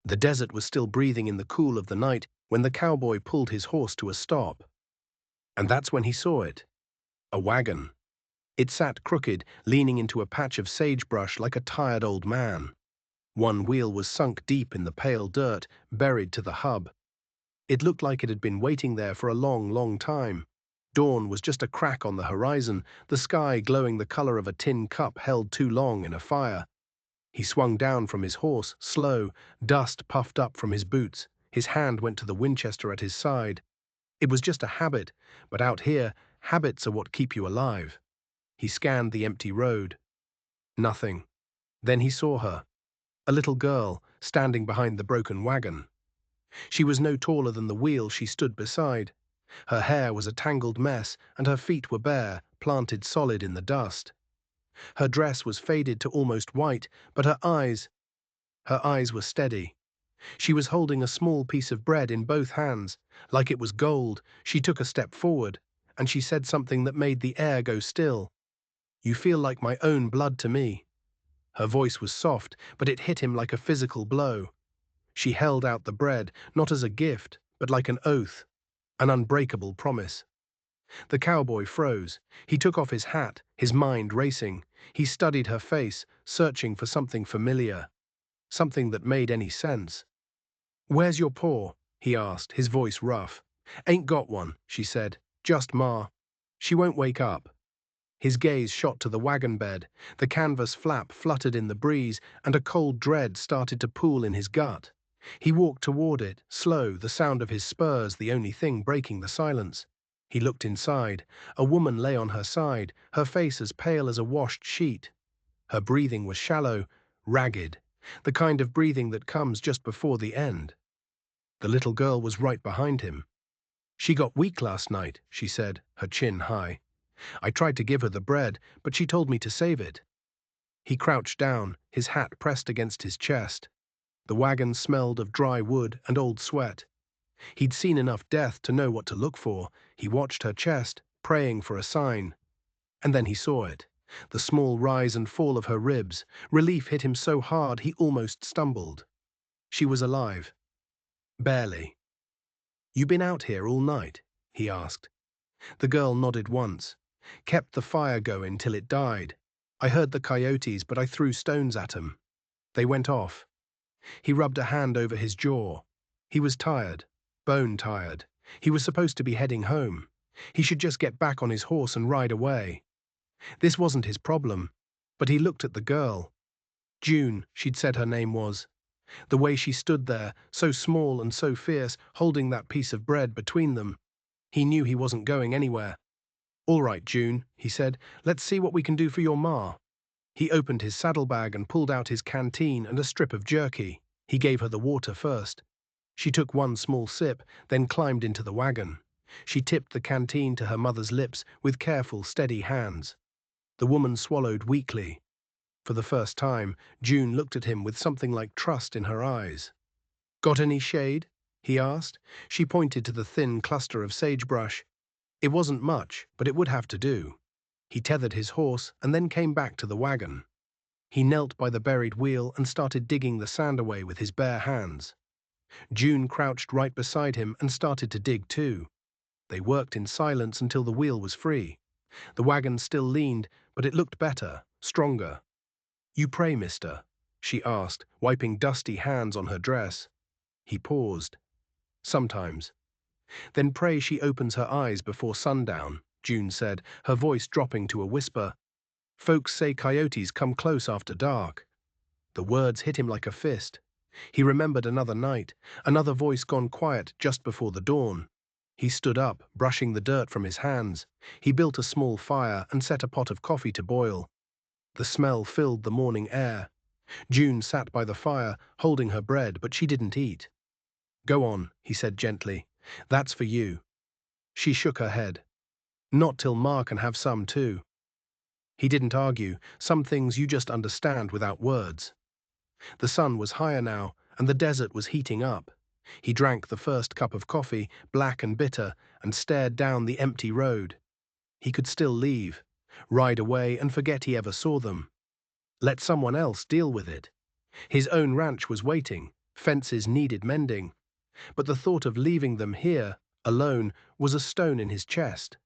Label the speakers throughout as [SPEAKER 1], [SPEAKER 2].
[SPEAKER 1] The desert was still breathing in the cool of the night when the cowboy pulled his horse to a stop. And that's when he saw it. A wagon. It sat crooked, leaning into a patch of sagebrush like a tired old man. One wheel was sunk deep in the pale dirt, buried to the hub. It looked like it had been waiting there for a long, long time. Dawn was just a crack on the horizon, the sky glowing the color of a tin cup held too long in a fire. He swung down from his horse, slow, dust puffed up from his boots. His hand went to the Winchester at his side. It was just a habit, but out here, habits are what keep you alive. He scanned the empty road. Nothing. Then he saw her. A little girl, standing behind the broken wagon. She was no taller than the wheel she stood beside. Her hair was a tangled mess, and her feet were bare, planted solid in the dust. Her dress was faded to almost white, but her eyes were steady. She was holding a small piece of bread in both hands. Like it was gold, she took a step forward, and she said something that made the air go still. "You feel like my own blood to me." Her voice was soft, but it hit him like a physical blow. She held out the bread, not as a gift, but like an oath, an unbreakable promise. The cowboy froze. He took off his hat, his mind racing. He studied her face, searching for something familiar, something that made any sense. "Where's your paw?" he asked, his voice rough. "Ain't got one," she said. "Just Ma. She won't wake up." His gaze shot to the wagon bed. The canvas flap fluttered in the breeze, and a cold dread started to pool in his gut. He walked toward it, slow, the sound of his spurs the only thing breaking the silence. He looked inside. A woman lay on her side, her face as pale as a washed sheet. Her breathing was shallow, ragged, the kind of breathing that comes just before the end. The little girl was right behind him. "She got weak last night," she said, her chin high. "I tried to give her the bread, but she told me to save it." He crouched down, his hat pressed against his chest. The wagon smelled of dry wood and old sweat. He'd seen enough death to know what to look for. He watched her chest, praying for a sign. And then he saw it. The small rise and fall of her ribs. Relief hit him so hard he almost stumbled. She was alive. Barely. "You been out here all night?" he asked. The girl nodded once. "Kept the fire going till it died. I heard the coyotes, but I threw stones at 'em. They went off." He rubbed a hand over his jaw. He was tired, bone tired. He was supposed to be heading home. He should just get back on his horse and ride away. This wasn't his problem, but he looked at the girl. June, she'd said her name was. The way she stood there, so small and so fierce, holding that piece of bread between them. He knew he wasn't going anywhere. "All right, June," he said, "let's see what we can do for your ma." He opened his saddlebag and pulled out his canteen and a strip of jerky. He gave her the water first. She took one small sip, then climbed into the wagon. She tipped the canteen to her mother's lips with careful, steady hands. The woman swallowed weakly. For the first time, June looked at him with something like trust in her eyes. "Got any shade?" he asked. She pointed to the thin cluster of sagebrush. It wasn't much, but it would have to do. He tethered his horse and then came back to the wagon. He knelt by the buried wheel and started digging the sand away with his bare hands. June crouched right beside him and started to dig too. They worked in silence until the wheel was free. The wagon still leaned, but it looked better, stronger. "You pray, mister?" she asked, wiping dusty hands on her dress. He paused. "Sometimes." "Then pray she opens her eyes before sundown," June said, her voice dropping to a whisper. "Folks say coyotes come close after dark." The words hit him like a fist. He remembered another night, another voice gone quiet just before the dawn. He stood up, brushing the dirt from his hands. He built a small fire and set a pot of coffee to boil. The smell filled the morning air. June sat by the fire, holding her bread, but she didn't eat. "Go on," he said gently. "That's for you." She shook her head. "Not till Ma can have some too." He didn't argue. Some things you just understand without words. The sun was higher now, and the desert was heating up. He drank the first cup of coffee, black and bitter, and stared down the empty road. He could still leave, ride away and forget he ever saw them. Let someone else deal with it. His own ranch was waiting, Fences needed mending, but the thought of leaving them here, alone, was a stone in his chest.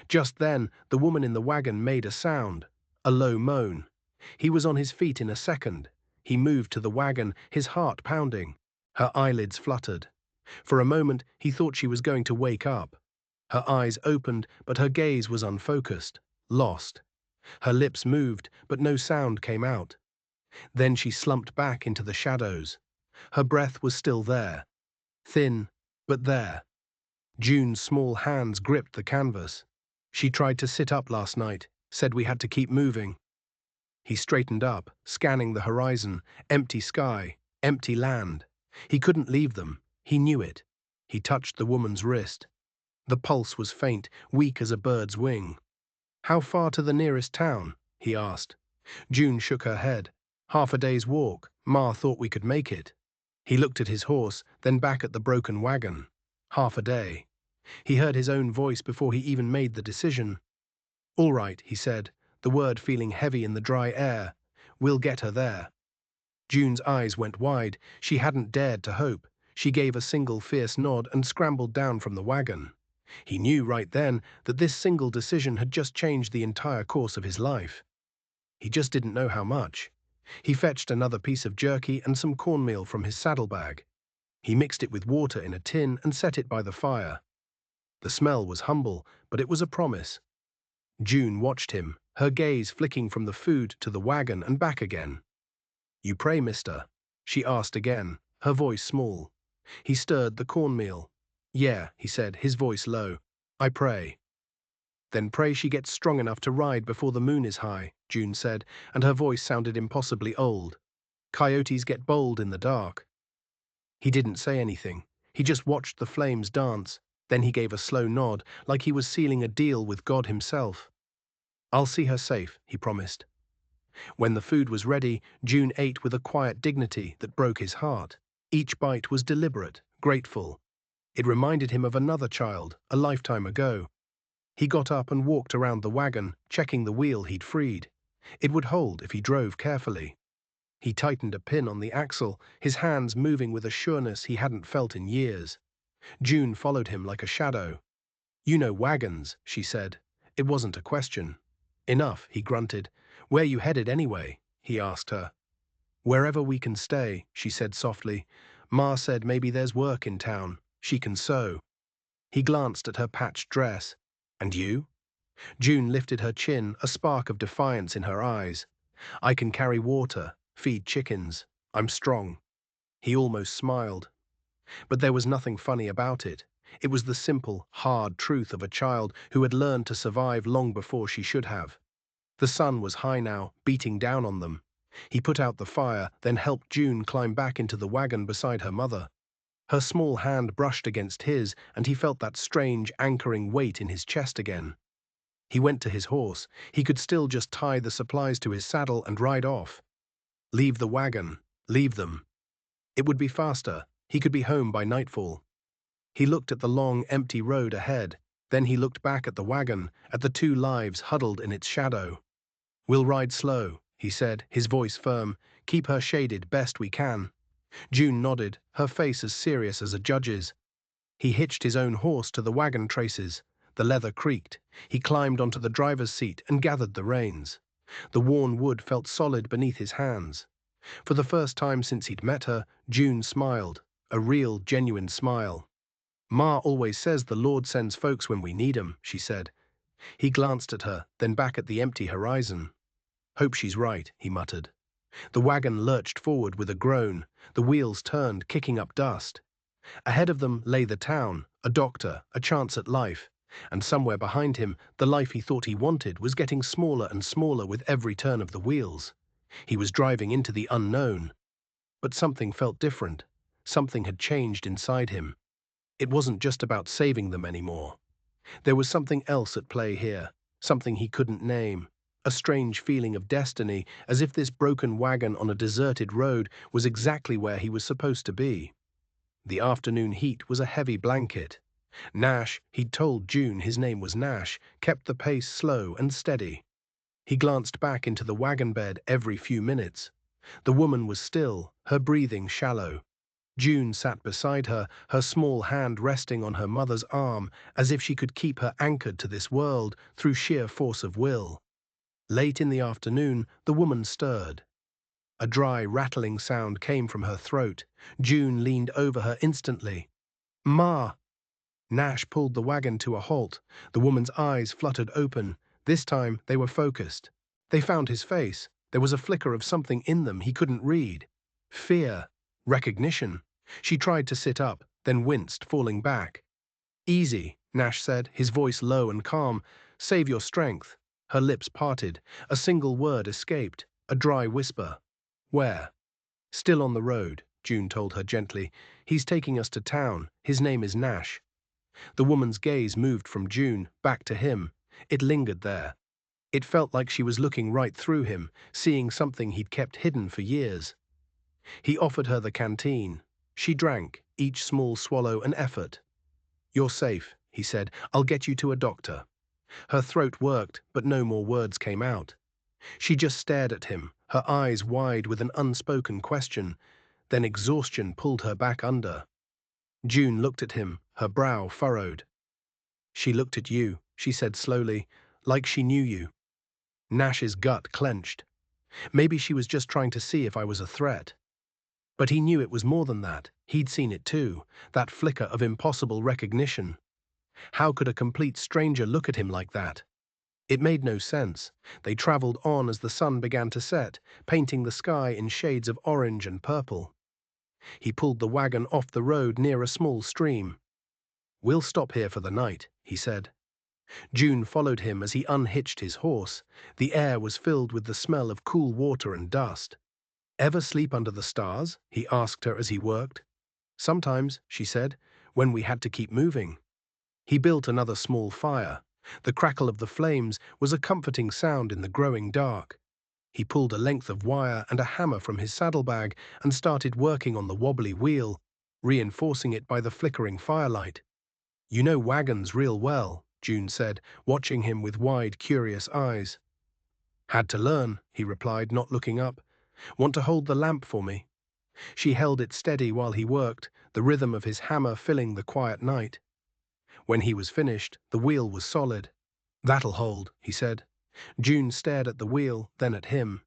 [SPEAKER 1] Just then, the woman in the wagon made a sound, a low moan. He was on his feet in a second. He moved to the wagon, his heart pounding. Her eyelids fluttered. For a moment, he thought she was going to wake up. Her eyes opened, but her gaze was unfocused, lost. Her lips moved, but no sound came out. Then she slumped back into the shadows. Her breath was still there, thin, but there. June's small hands gripped the canvas. She tried to sit up last night, said we had to keep moving. He straightened up, scanning the horizon, empty sky, empty land. He couldn't leave them. He knew it. He touched the woman's wrist. The pulse was faint, weak as a bird's wing. "How far to the nearest town?" he asked. June shook her head. "Half a day's walk. Ma thought we could make it." He looked at his horse, then back at the broken wagon. Half a day. He heard his own voice before he even made the decision. "All right," he said, the word feeling heavy in the dry air. "We'll get her there." June's eyes went wide. She hadn't dared to hope. She gave a single fierce nod and scrambled down from the wagon. He knew right then that this single decision had just changed the entire course of his life. He just didn't know how much. He fetched another piece of jerky and some cornmeal from his saddlebag. He mixed it with water in a tin and set it by the fire. The smell was humble, but it was a promise. June watched him, her gaze flicking from the food to the wagon and back again. "You pray, mister?" she asked again, her voice small. He stirred the cornmeal. "Yeah," he said, his voice low. "I pray." "Then pray she gets strong enough to ride before the moon is high," June said, and her voice sounded impossibly old. "Coyotes get bold in the dark." He didn't say anything. He just watched the flames dance. Then he gave a slow nod, like he was sealing a deal with God himself. "I'll see her safe," he promised. When the food was ready, June ate with a quiet dignity that broke his heart. Each bite was deliberate, grateful. It reminded him of another child, a lifetime ago. He got up and walked around the wagon, checking the wheel he'd freed. It would hold if he drove carefully. He tightened a pin on the axle, his hands moving with a sureness he hadn't felt in years. June followed him like a shadow. "You know wagons," she said. It wasn't a question. "Enough," he grunted. "Where you headed anyway?" he asked her. "Wherever we can stay," she said softly. "Ma said maybe there's work in town. She can sew." He glanced at her patched dress. "And you?" June lifted her chin, a spark of defiance in her eyes. "I can carry water, feed chickens. I'm strong." He almost smiled. But there was nothing funny about it. It was the simple, hard truth of a child who had learned to survive long before she should have. The sun was high now, beating down on them. He put out the fire, then helped June climb back into the wagon beside her mother. Her small hand brushed against his, and he felt that strange, anchoring weight in his chest again. He went to his horse. He could still just tie the supplies to his saddle and ride off. Leave the wagon. Leave them. It would be faster. He could be home by nightfall. He looked at the long, empty road ahead. Then he looked back at the wagon, at the two lives huddled in its shadow. "We'll ride slow," he said, his voice firm. "Keep her shaded best we can." June nodded, her face as serious as a judge's. He hitched his own horse to the wagon traces. The leather creaked. He climbed onto the driver's seat and gathered the reins. The worn wood felt solid beneath his hands. For the first time since he'd met her, June smiled, a real, genuine smile. "Ma always says the Lord sends folks when we need 'em," she said. He glanced at her, then back at the empty horizon. "Hope she's right," he muttered. The wagon lurched forward with a groan. The wheels turned, kicking up dust. Ahead of them lay the town, a doctor, a chance at life. And somewhere behind him, the life he thought he wanted was getting smaller and smaller with every turn of the wheels. He was driving into the unknown. But something felt different. Something had changed inside him. It wasn't just about saving them anymore. There was something else at play here, something he couldn't name. A strange feeling of destiny, as if this broken wagon on a deserted road was exactly where he was supposed to be. The afternoon heat was a heavy blanket. Nash, he'd told June his name was Nash, kept the pace slow and steady. He glanced back into the wagon bed every few minutes. The woman was still, her breathing shallow. June sat beside her, her small hand resting on her mother's arm, as if she could keep her anchored to this world through sheer force of will. Late in the afternoon, the woman stirred. A dry, rattling sound came from her throat. June leaned over her instantly. "Ma!" Nash pulled the wagon to a halt. The woman's eyes fluttered open. This time they were focused. They found his face. There was a flicker of something in them he couldn't read. Fear. Recognition. She tried to sit up, then winced, falling back. "Easy," Nash said, his voice low and calm. "Save your strength." Her lips parted. A single word escaped, a dry whisper. "Where?" "Still on the road," June told her gently. "He's taking us to town. His name is Nash." The woman's gaze moved from June, back to him. It lingered there. It felt like she was looking right through him, seeing something he'd kept hidden for years. He offered her the canteen. She drank, each small swallow an effort. "You're safe," he said. "I'll get you to a doctor." Her throat worked, but no more words came out. She just stared at him, her eyes wide with an unspoken question. Then exhaustion pulled her back under. June looked at him, her brow furrowed. "She looked at you," she said slowly, "like she knew you." Nash's gut clenched. Maybe she was just trying to see if I was a threat. But he knew it was more than that. He'd seen it too, that flicker of impossible recognition. How could a complete stranger look at him like that? It made no sense. They traveled on as the sun began to set, painting the sky in shades of orange and purple. He pulled the wagon off the road near a small stream. "We'll stop here for the night," he said. June followed him as he unhitched his horse. The air was filled with the smell of cool water and dust. "Ever sleep under the stars?" he asked her as he worked. "Sometimes," she said, "when we had to keep moving." He built another small fire. The crackle of the flames was a comforting sound in the growing dark. He pulled a length of wire and a hammer from his saddlebag and started working on the wobbly wheel, reinforcing it by the flickering firelight. "You know wagons real well," June said, watching him with wide, curious eyes. "Had to learn," he replied, not looking up. "Want to hold the lamp for me?" She held it steady while he worked, the rhythm of his hammer filling the quiet night. When he was finished, the wheel was solid. "That'll hold," he said. June stared at the wheel, then at him.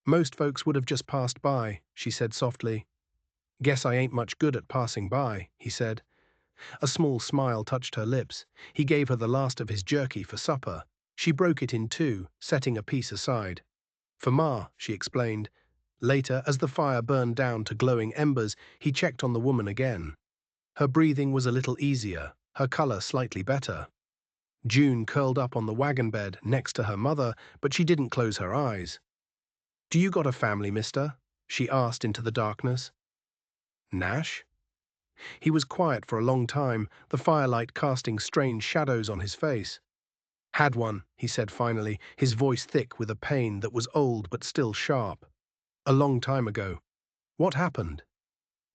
[SPEAKER 1] "Most folks would have just passed by," she said softly. "Guess I ain't much good at passing by," he said. A small smile touched her lips. He gave her the last of his jerky for supper. She broke it in two, setting a piece aside. "For Ma," she explained. Later, as the fire burned down to glowing embers, he checked on the woman again. Her breathing was a little easier, her color slightly better. June curled up on the wagon bed next to her mother, but she didn't close her eyes. "Do you got a family, mister?" she asked into the darkness. "Nash?" He was quiet for a long time, the firelight casting strange shadows on his face. "Had one," he said finally, his voice thick with a pain that was old but still sharp. "A long time ago." "What happened?"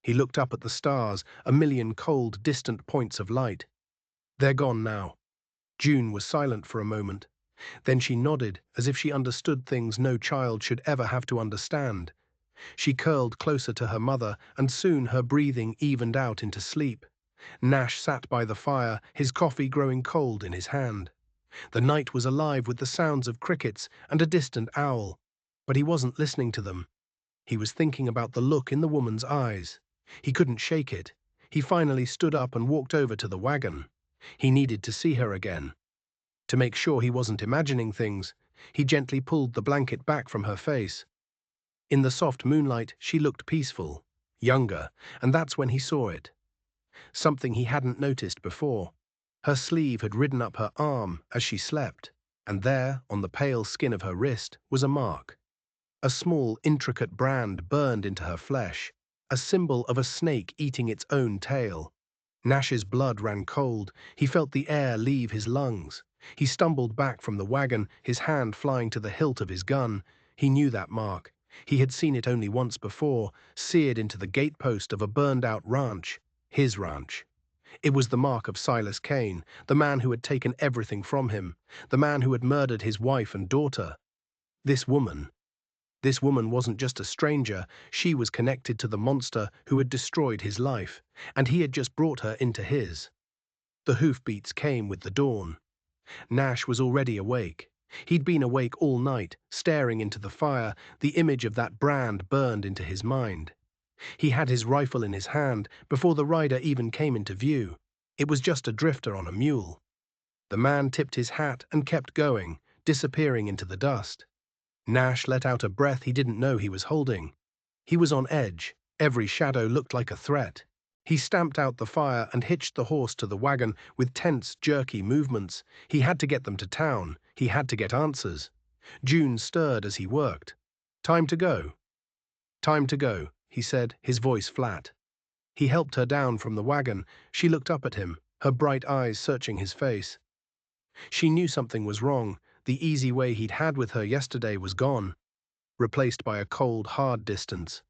[SPEAKER 1] He looked up at the stars, a million cold, distant points of light. "They're gone now." June was silent for a moment. Then she nodded, as if she understood things no child should ever have to understand. She curled closer to her mother, and soon her breathing evened out into sleep. Nash sat by the fire, his coffee growing cold in his hand. The night was alive with the sounds of crickets and a distant owl, but he wasn't listening to them. He was thinking about the look in the woman's eyes. He couldn't shake it. He finally stood up and walked over to the wagon. He needed to see her again. To make sure he wasn't imagining things, he gently pulled the blanket back from her face. In the soft moonlight, she looked peaceful, younger, and that's when he saw it. Something he hadn't noticed before. Her sleeve had ridden up her arm as she slept, and there, on the pale skin of her wrist, was a mark. A small, intricate brand burned into her flesh, a symbol of a snake eating its own tail. Nash's blood ran cold. He felt the air leave his lungs. He stumbled back from the wagon, his hand flying to the hilt of his gun. He knew that mark. He had seen it only once before, seared into the gatepost of a burned-out ranch, his ranch. It was the mark of Silas Kane, the man who had taken everything from him, the man who had murdered his wife and daughter. This woman. This woman wasn't just a stranger, she was connected to the monster who had destroyed his life, and he had just brought her into his. The hoofbeats came with the dawn. Nash was already awake. He'd been awake all night, staring into the fire. The image of that brand burned into his mind. He had his rifle in his hand before the rider even came into view. It was just a drifter on a mule. The man tipped his hat and kept going, disappearing into the dust. Nash let out a breath he didn't know he was holding. He was on edge. Every shadow looked like a threat. He stamped out the fire and hitched the horse to the wagon with tense, jerky movements. He had to get them to town. He had to get answers. June stirred as he worked. "Time to go." "Time to go," he said, his voice flat. He helped her down from the wagon. She looked up at him, her bright eyes searching his face. She knew something was wrong. The easy way he'd had with her yesterday was gone, replaced by a cold, hard distance.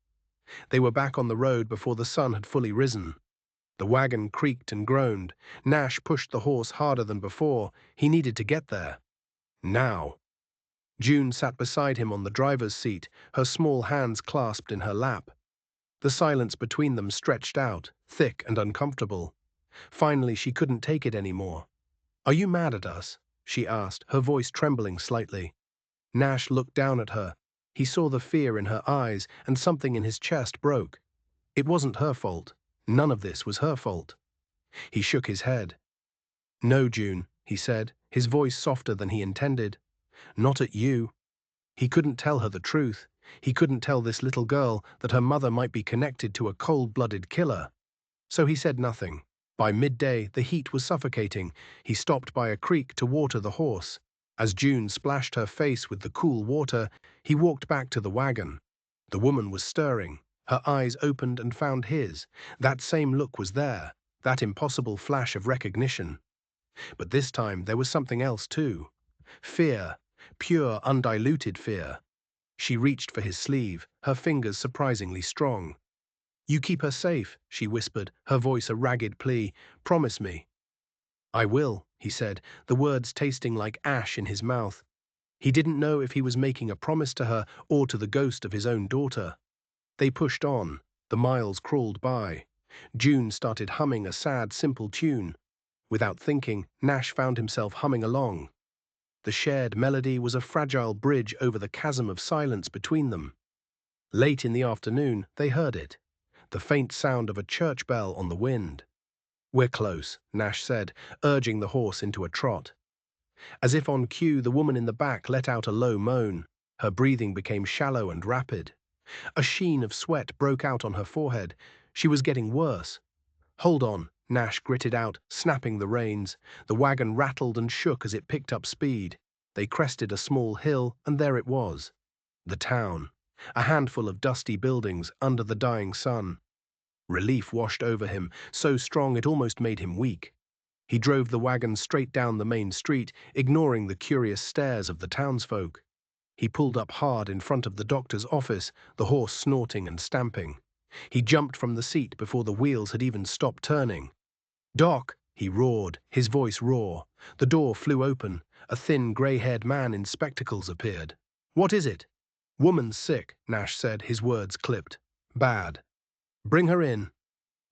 [SPEAKER 1] They were back on the road before the sun had fully risen. The wagon creaked and groaned. Nash pushed the horse harder than before. He needed to get there. Now. June sat beside him on the driver's seat, her small hands clasped in her lap. The silence between them stretched out, thick and uncomfortable. Finally, she couldn't take it anymore. "Are you mad at us?" she asked, her voice trembling slightly. Nash looked down at her. He saw the fear in her eyes, and something in his chest broke. It wasn't her fault. None of this was her fault. He shook his head. "No, June," he said, his voice softer than he intended. "Not at you." He couldn't tell her the truth. He couldn't tell this little girl that her mother might be connected to a cold-blooded killer. So he said nothing. By midday, the heat was suffocating. He stopped by a creek to water the horse. As June splashed her face with the cool water, he walked back to the wagon. The woman was stirring. Her eyes opened and found his. That same look was there, that impossible flash of recognition. But this time there was something else too. Fear, pure, undiluted fear. She reached for his sleeve, her fingers surprisingly strong. "You keep her safe," she whispered, her voice a ragged plea. "Promise me." "I will," he said, the words tasting like ash in his mouth. He didn't know if he was making a promise to her or to the ghost of his own daughter. They pushed on. The miles crawled by. June started humming a sad, simple tune. Without thinking, Nash found himself humming along. The shared melody was a fragile bridge over the chasm of silence between them. Late in the afternoon, they heard it. The faint sound of a church bell on the wind. "We're close," Nash said, urging the horse into a trot. As if on cue, the woman in the back let out a low moan. Her breathing became shallow and rapid. A sheen of sweat broke out on her forehead. She was getting worse. "Hold on," Nash gritted out, snapping the reins. The wagon rattled and shook as it picked up speed. They crested a small hill, and there it was. The town. A handful of dusty buildings under the dying sun. Relief washed over him, so strong it almost made him weak. He drove the wagon straight down the main street, ignoring the curious stares of the townsfolk. He pulled up hard in front of the doctor's office, the horse snorting and stamping. He jumped from the seat before the wheels had even stopped turning. "Doc!" he roared, his voice raw. The door flew open. A thin, grey-haired man in spectacles appeared. "What is it?" "Woman's sick," Nash said, his words clipped. "Bad. Bring her in."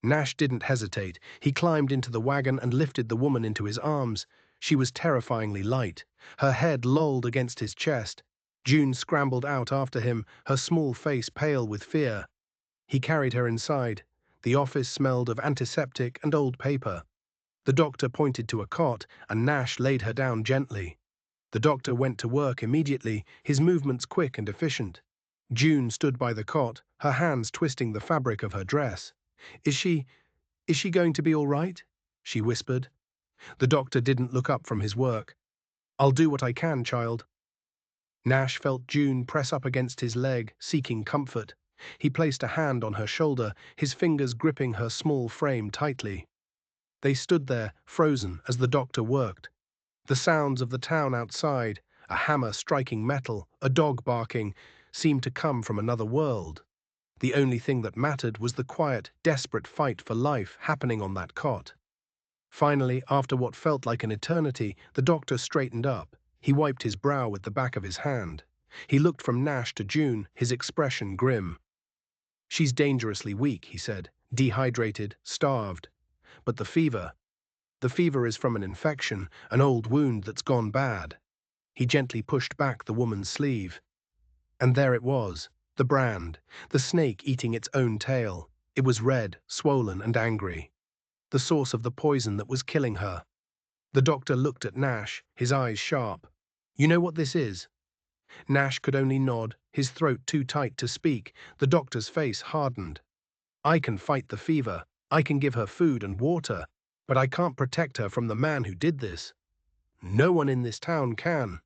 [SPEAKER 1] Nash didn't hesitate. He climbed into the wagon and lifted the woman into his arms. She was terrifyingly light. Her head lolled against his chest. June scrambled out after him, her small face pale with fear. He carried her inside. The office smelled of antiseptic and old paper. The doctor pointed to a cot, and Nash laid her down gently. The doctor went to work immediately, his movements quick and efficient. June stood by the cot, her hands twisting the fabric of her dress. Is she going to be all right?" she whispered. The doctor didn't look up from his work. "I'll do what I can, child." Nash felt June press up against his leg, seeking comfort. He placed a hand on her shoulder, his fingers gripping her small frame tightly. They stood there, frozen, as the doctor worked. The sounds of the town outside, a hammer striking metal, a dog barking, seemed to come from another world. The only thing that mattered was the quiet, desperate fight for life happening on that cot. Finally, after what felt like an eternity, the doctor straightened up. He wiped his brow with the back of his hand. He looked from Nash to June, his expression grim. "She's dangerously weak," he said, "dehydrated, starved. But the fever is from an infection, an old wound that's gone bad." He gently pushed back the woman's sleeve. And there it was, the brand, the snake eating its own tail. It was red, swollen and angry, the source of the poison that was killing her. The doctor looked at Nash, his eyes sharp. "You know what this is?" Nash could only nod, his throat too tight to speak. The doctor's face hardened. "I can fight the fever, I can give her food and water, but I can't protect her from the man who did this. No one in this town can."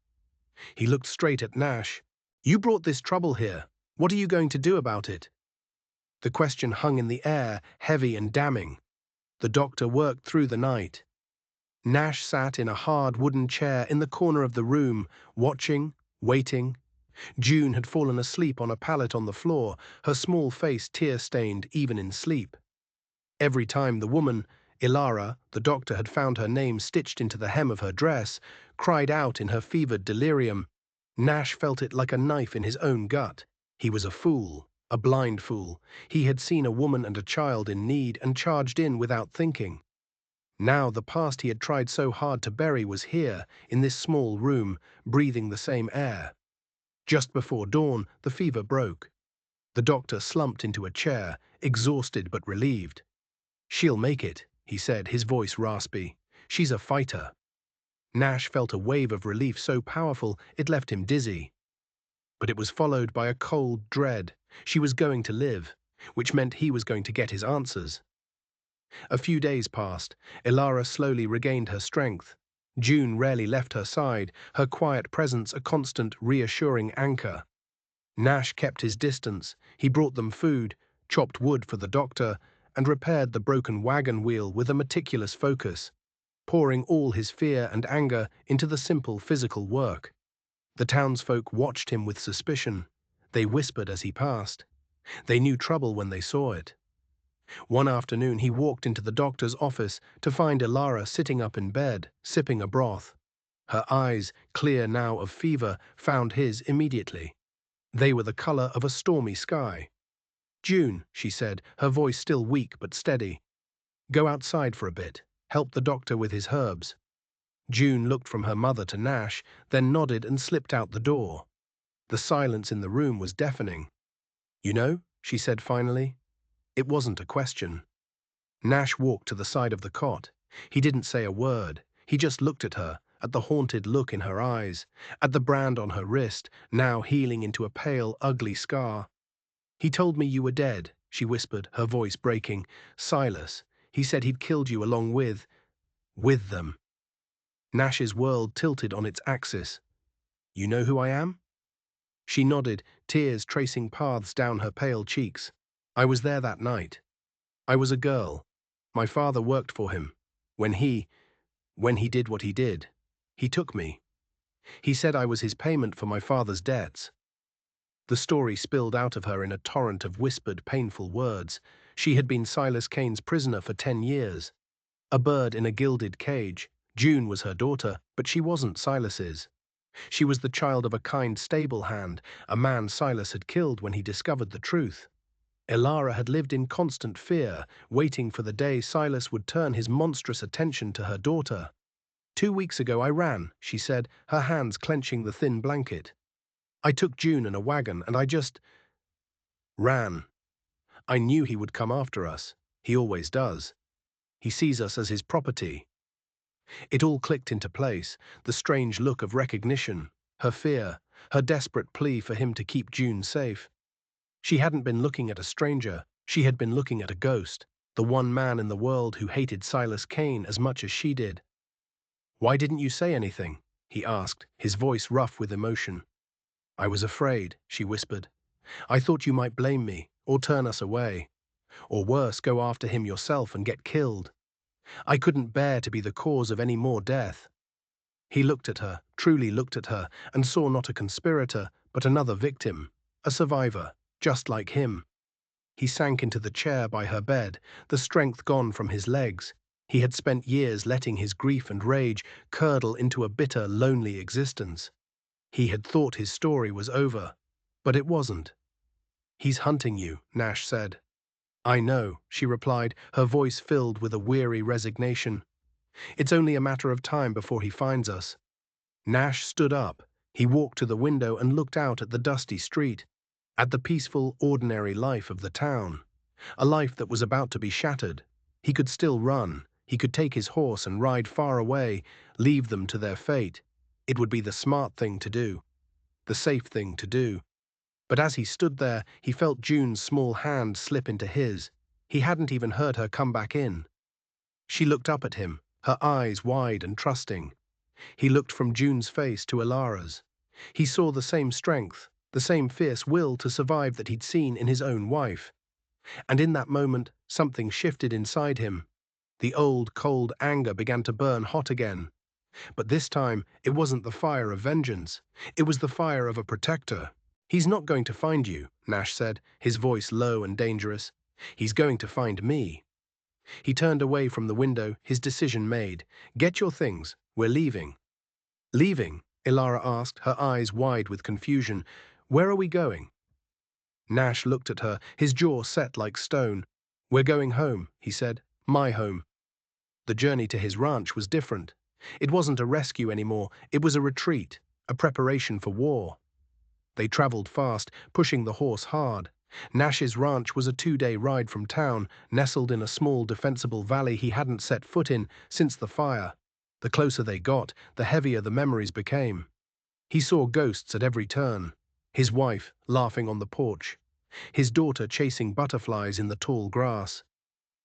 [SPEAKER 1] He looked straight at Nash. "You brought this trouble here. What are you going to do about it?" The question hung in the air, heavy and damning. The doctor worked through the night. Nash sat in a hard wooden chair in the corner of the room, watching, waiting. June had fallen asleep on a pallet on the floor, her small face tear-stained even in sleep. Every time the woman, Ilara, the doctor had found her name stitched into the hem of her dress, cried out in her fevered delirium, Nash felt it like a knife in his own gut. He was a fool, a blind fool. He had seen a woman and a child in need and charged in without thinking. Now the past he had tried so hard to bury was here, in this small room, breathing the same air. Just before dawn, the fever broke. The doctor slumped into a chair, exhausted but relieved. "She'll make it," he said, his voice raspy. "She's a fighter." Nash felt a wave of relief so powerful it left him dizzy. But it was followed by a cold dread. She was going to live, which meant he was going to get his answers. A few days passed. Ilara slowly regained her strength. June rarely left her side, her quiet presence a constant, reassuring anchor. Nash kept his distance. He brought them food, chopped wood for the doctor, and repaired the broken wagon wheel with a meticulous focus, pouring all his fear and anger into the simple physical work. The townsfolk watched him with suspicion. They whispered as he passed. They knew trouble when they saw it. One afternoon he walked into the doctor's office to find Ilara sitting up in bed, sipping a broth. Her eyes, clear now of fever, found his immediately. They were the color of a stormy sky. "June," she said, her voice still weak but steady. "Go outside for a bit. Help the doctor with his herbs." June looked from her mother to Nash, then nodded and slipped out the door. The silence in the room was deafening. "You know," she said finally, "it wasn't a question." Nash walked to the side of the cot. He didn't say a word. He just looked at her, at the haunted look in her eyes, at the brand on her wrist, now healing into a pale, ugly scar. "He told me you were dead," she whispered, her voice breaking. "Silas. He said he'd killed you along with them." Nash's world tilted on its axis. "You know who I am?" She nodded, tears tracing paths down her pale cheeks. "I was there that night. I was a girl. My father worked for him. When he did what he did, he took me. He said I was his payment for my father's debts." The story spilled out of her in a torrent of whispered, painful words. She had been Silas Kane's prisoner for 10 years. A bird in a gilded cage. June was her daughter, but she wasn't Silas's. She was the child of a kind stable hand, a man Silas had killed when he discovered the truth. Ilara had lived in constant fear, waiting for the day Silas would turn his monstrous attention to her daughter. "2 weeks ago I ran," she said, her hands clenching the thin blanket. "I took June in a wagon and I just ran. I knew he would come after us. He always does. He sees us as his property." It all clicked into place, the strange look of recognition, her fear, her desperate plea for him to keep June safe. She hadn't been looking at a stranger, she had been looking at a ghost, the one man in the world who hated Silas Kane as much as she did. "Why didn't you say anything?" he asked, his voice rough with emotion. "I was afraid," she whispered. "I thought you might blame me, or turn us away. Or worse, go after him yourself and get killed. I couldn't bear to be the cause of any more death." He looked at her, truly looked at her, and saw not a conspirator, but another victim, a survivor, just like him. He sank into the chair by her bed, the strength gone from his legs. He had spent years letting his grief and rage curdle into a bitter, lonely existence. He had thought his story was over, but it wasn't. "He's hunting you," Nash said. "I know," she replied, her voice filled with a weary resignation. "It's only a matter of time before he finds us." Nash stood up. He walked to the window and looked out at the dusty street, at the peaceful, ordinary life of the town. A life that was about to be shattered. He could still run. He could take his horse and ride far away, leave them to their fate. It would be the smart thing to do, the safe thing to do. But as he stood there, he felt June's small hand slip into his. He hadn't even heard her come back in. She looked up at him, her eyes wide and trusting. He looked from June's face to Ilara's. He saw the same strength, the same fierce will to survive that he'd seen in his own wife. And in that moment, something shifted inside him. The old, cold anger began to burn hot again. But this time, it wasn't the fire of vengeance. It was the fire of a protector. "He's not going to find you," Nash said, his voice low and dangerous. "He's going to find me." He turned away from the window, his decision made. "Get your things. We're leaving." "Leaving?" Ilara asked, her eyes wide with confusion. "Where are we going?" Nash looked at her, his jaw set like stone. "We're going home," he said. "My home." The journey to his ranch was different. It wasn't a rescue anymore, it was a retreat, a preparation for war. They traveled fast, pushing the horse hard. Nash's ranch was a 2-day ride from town, nestled in a small defensible valley he hadn't set foot in since the fire. The closer they got, the heavier the memories became. He saw ghosts at every turn. His wife laughing on the porch. His daughter chasing butterflies in the tall grass.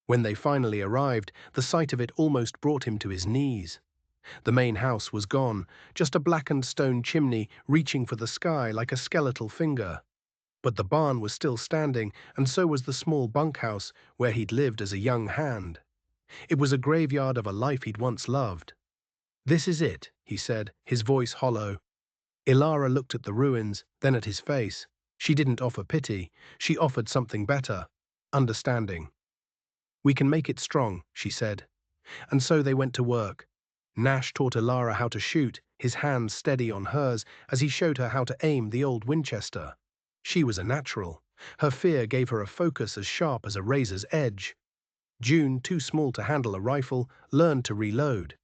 [SPEAKER 1] When they finally arrived, the sight of it almost brought him to his knees. The main house was gone, just a blackened stone chimney reaching for the sky like a skeletal finger. But the barn was still standing, and so was the small bunkhouse where he'd lived as a young hand. It was a graveyard of a life he'd once loved. "This is it," he said, his voice hollow. Ilara looked at the ruins, then at his face. She didn't offer pity. She offered something better. Understanding. "We can make it strong," she said. And so they went to work. Nash taught Ilara how to shoot, his hands steady on hers as he showed her how to aim the old Winchester. She was a natural. Her fear gave her a focus as sharp as a razor's edge. June, too small to handle a rifle, learned to reload.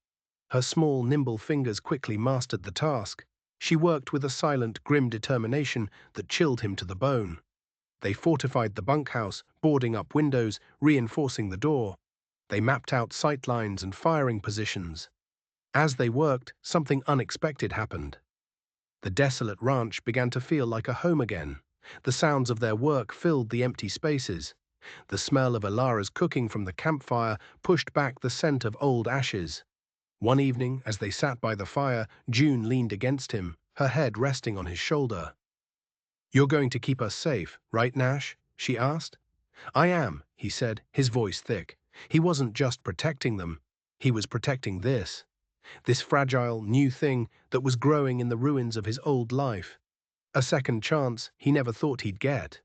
[SPEAKER 1] Her small, nimble fingers quickly mastered the task. She worked with a silent, grim determination that chilled him to the bone. They fortified the bunkhouse, boarding up windows, reinforcing the door. They mapped out sight lines and firing positions. As they worked, something unexpected happened. The desolate ranch began to feel like a home again. The sounds of their work filled the empty spaces. The smell of Ilara's cooking from the campfire pushed back the scent of old ashes. One evening, as they sat by the fire, June leaned against him, her head resting on his shoulder. "You're going to keep us safe, right, Nash?" she asked. "I am," he said, his voice thick. He wasn't just protecting them. He was protecting this fragile, new thing that was growing in the ruins of his old life. A second chance he never thought he'd get.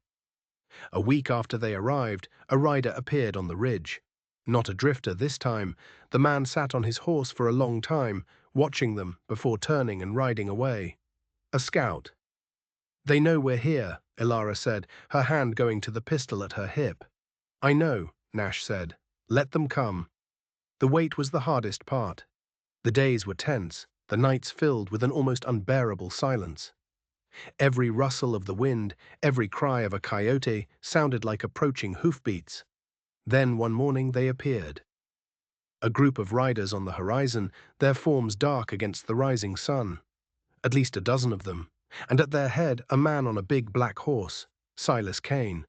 [SPEAKER 1] A week after they arrived, a rider appeared on the ridge. Not a drifter this time. The man sat on his horse for a long time, watching them before turning and riding away. A scout. "They know we're here," Ilara said, her hand going to the pistol at her hip. "I know," Nash said. "Let them come." The wait was the hardest part. The days were tense, the nights filled with an almost unbearable silence. Every rustle of the wind, every cry of a coyote sounded like approaching hoofbeats. Then one morning they appeared. A group of riders on the horizon, their forms dark against the rising sun. At least a dozen of them, and at their head a man on a big black horse, Silas Kane.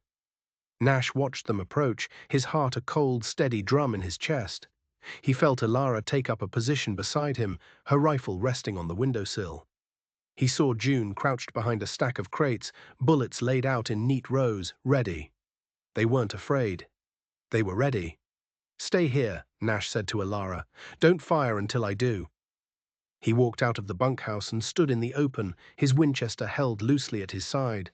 [SPEAKER 1] Nash watched them approach, his heart a cold, steady drum in his chest. He felt Ilara take up a position beside him, her rifle resting on the windowsill. He saw June crouched behind a stack of crates, bullets laid out in neat rows, ready. They weren't afraid. They were ready. "Stay here," Nash said to Ilara. "Don't fire until I do." He walked out of the bunkhouse and stood in the open, his Winchester held loosely at his side.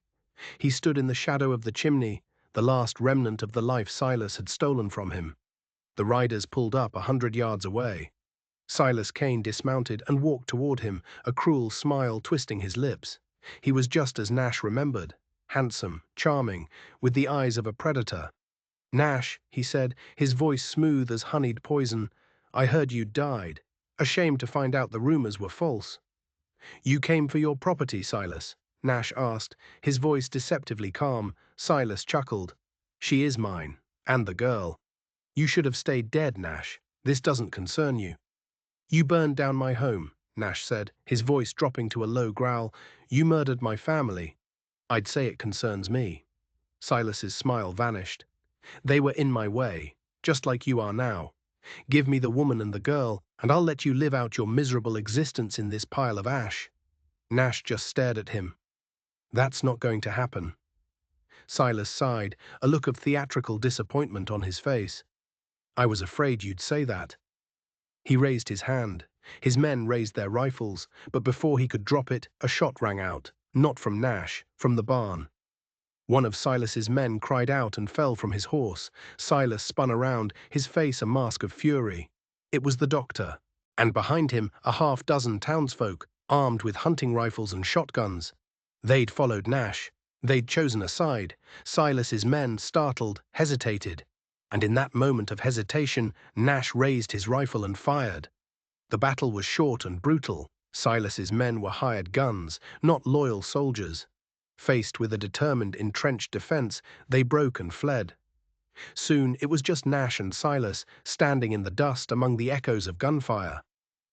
[SPEAKER 1] He stood in the shadow of the chimney, the last remnant of the life Silas had stolen from him. The riders pulled up 100 yards away. Silas Kane dismounted and walked toward him, a cruel smile twisting his lips. He was just as Nash remembered, handsome, charming, with the eyes of a predator. "Nash," he said, his voice smooth as honeyed poison, "I heard you died. Ashamed to find out the rumors were false." "You came for your property, Silas?" Nash asked, his voice deceptively calm. Silas chuckled. "She is mine, and the girl. You should have stayed dead, Nash. This doesn't concern you." "You burned down my home," Nash said, his voice dropping to a low growl. "You murdered my family. I'd say it concerns me." Silas's smile vanished. "They were in my way, just like you are now. Give me the woman and the girl, and I'll let you live out your miserable existence in this pile of ash." Nash just stared at him. "That's not going to happen." Silas sighed, a look of theatrical disappointment on his face. "I was afraid you'd say that." He raised his hand. His men raised their rifles, but before he could drop it, a shot rang out, not from Nash, from the barn. One of Silas's men cried out and fell from his horse. Silas spun around, his face a mask of fury. It was the doctor, and behind him a half-dozen townsfolk, armed with hunting rifles and shotguns. They'd followed Nash. They'd chosen a side. Silas's men, startled, hesitated. And in that moment of hesitation, Nash raised his rifle and fired. The battle was short and brutal. Silas's men were hired guns, not loyal soldiers. Faced with a determined, entrenched defense, they broke and fled. Soon it was just Nash and Silas, standing in the dust among the echoes of gunfire.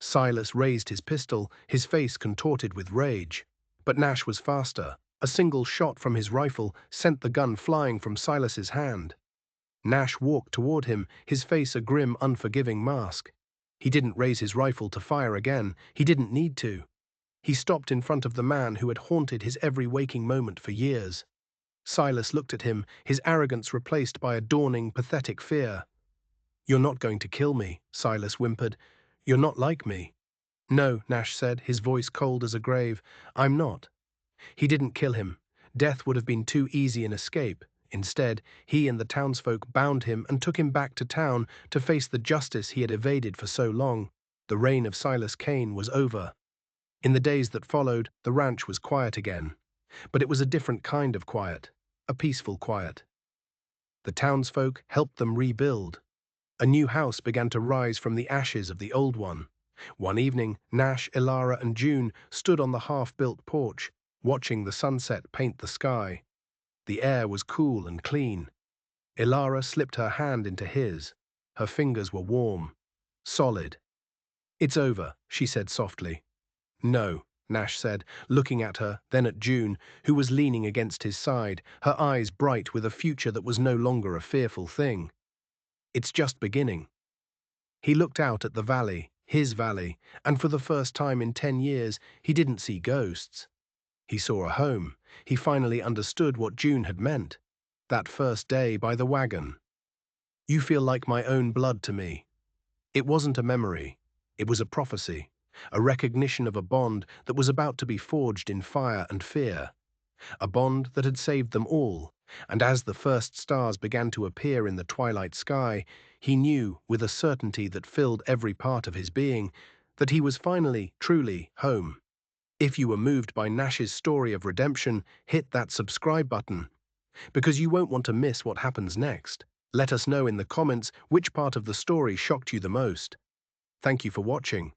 [SPEAKER 1] Silas raised his pistol, his face contorted with rage. But Nash was faster. A single shot from his rifle sent the gun flying from Silas's hand. Nash walked toward him, his face a grim, unforgiving mask. He didn't raise his rifle to fire again. He didn't need to. He stopped in front of the man who had haunted his every waking moment for years. Silas looked at him, his arrogance replaced by a dawning, pathetic fear. "You're not going to kill me," Silas whimpered. "You're not like me." "No," Nash said, his voice cold as a grave. "I'm not." He didn't kill him. Death would have been too easy an escape. Instead, he and the townsfolk bound him and took him back to town to face the justice he had evaded for so long. The reign of Silas Kane was over. In the days that followed, the ranch was quiet again. But it was a different kind of quiet, a peaceful quiet. The townsfolk helped them rebuild. A new house began to rise from the ashes of the old one. One evening, Nash, Ilara, and June stood on the half-built porch, watching the sunset paint the sky. The air was cool and clean. Ilara slipped her hand into his. Her fingers were warm, solid. "It's over," she said softly. "No," Nash said, looking at her, then at June, who was leaning against his side, her eyes bright with a future that was no longer a fearful thing. "It's just beginning." He looked out at the valley, his valley, and for the first time in 10 years, he didn't see ghosts. He saw a home. He finally understood what June had meant. That first day by the wagon. "You feel like my own blood to me." It wasn't a memory. It was a prophecy, a recognition of a bond that was about to be forged in fire and fear. A bond that had saved them all, and as the first stars began to appear in the twilight sky, he knew, with a certainty that filled every part of his being, that he was finally, truly, home. If you were moved by Nash's story of redemption, hit that subscribe button, because you won't want to miss what happens next. Let us know in the comments which part of the story shocked you the most. Thank you for watching.